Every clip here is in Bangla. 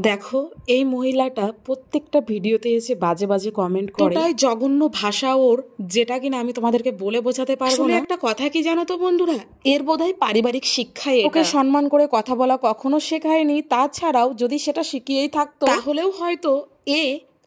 দেখো এই মহিলাটা প্রত্যেকটা ভিডিওতে এসে বাজে বাজে কমেন্ট করে, তাই জঘন্য ভাষা ওর, যেটা কিনা আমি তোমাদেরকে বলে বোঝাতে পারবো না। একটা কথা কি জানো তো বন্ধুরা, এর বোধহয় পারিবারিক শিক্ষায় ওকে সম্মান করে কথা বলা কখনো শেখায়নি। তাছাড়াও যদি সেটা শিখিয়েই থাকতো তাহলেও হয়তো এ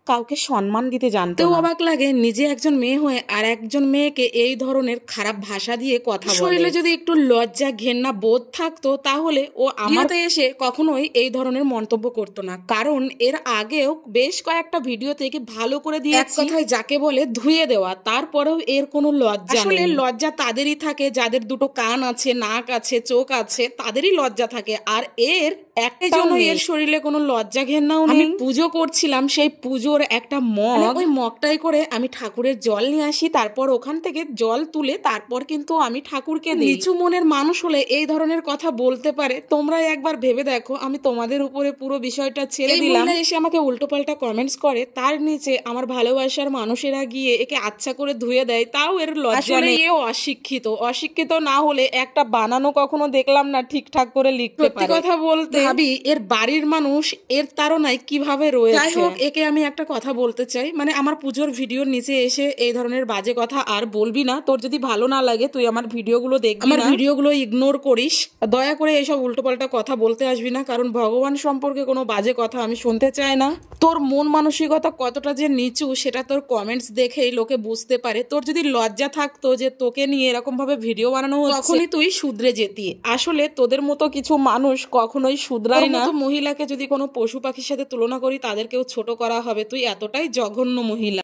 কাউকে সম্মান দিতে জানতো না। অবাক লাগে নিজে একজন মেয়ে হয়ে আর একজন মেয়েকে এই ধরনের খারাপ ভাষা দিয়ে কথা বলে। শরীরে যদি একটু লজ্জা ঘেন্না বোধ থাকতো তাহলে ও আমাতে এসে কখনোই এই ধরনের মন্তব্য করতো না। কারণ এর আগেও বেশ কয়েকটা ভিডিও থেকে ভালো করে দিয়ে এক কথায় যাকে বলে ধুয়ে দেওয়া, তারপরেও এর কোনো লজ্জা নেই। আসলে লজ্জা তাদেরই থাকে যাদের দুটো কান আছে, নাক আছে, চোখ আছে, তাদেরই লজ্জা থাকে। আর এর একটা জন্য এর শরীরে কোনো লজ্জা ঘেন্নাও নেই। আমি পুজো করছিলাম, সেই পুজোর একটা মগ, ওই মগটাই করে আমি ঠাকুরের জল নিয়ে আসি, তারপর ওখান থেকে জল তুলে তারপর কিন্তু আমি ঠাকুরকে দিই। নিচু মনের মানুষ হলে এই ধরনের কথা বলতে পারে। তোমরা একবার ভেবে দেখো, আমি তোমাদের উপরে পুরো বিষয়টা ছেড়ে দিলাম, এসে আমাকে উল্টোপাল্টা কমেন্টস করে, তার নিচে আমার ভালোবাসার মানুষেরা গিয়ে একে আচ্ছা করে ধুয়ে দেয়, তাও এর লজ্জা নেই। এও অশিক্ষিত না হলে একটা বানানো কখনো দেখলাম না ঠিকঠাক করে লিখতে পারে। কথা বলতে ভাবি এর বাড়ির মানুষ এর তাড়নায় কিভাবে রয়েছে। যাই হোক, একে আমি একটা কথা বলতে চাই, মানে আমার পুজোর ভিডিওর নিচে এসে এই ধরনের বাজে কথা আর বলবি না। তোর যদি ভালো না লাগে তুই আমার ভিডিওগুলো দেখবি, আমার ভিডিওগুলো ইগনোর করিস। দয়া করে এইসব উল্টোপাল্টা কথা বলতে আসবি না, কারণ ভগবান সম্পর্কে কোনো বাজে কথা আমি শুনতে চাই না। তোর মন মানসিকতা কতটা যে নিচু সেটা তোর কমেন্টস দেখেই লোকে বুঝতে পারে। তোর যদি লজ্জা থাকতো যে তোকে নিয়ে এরকম ভাবে ভিডিও বানানো হচ্ছে, তখনই তুই শুধরে যেতি। আসলে তোদের মতো কিছু মানুষ কখনোই শুধরায় না। মহিলাকে যদি কোনো পশু পাখির সাথে তুলনা করি তাদেরকেও ছোট করা হবে। তুই এতটাই জঘন্য মহিলা।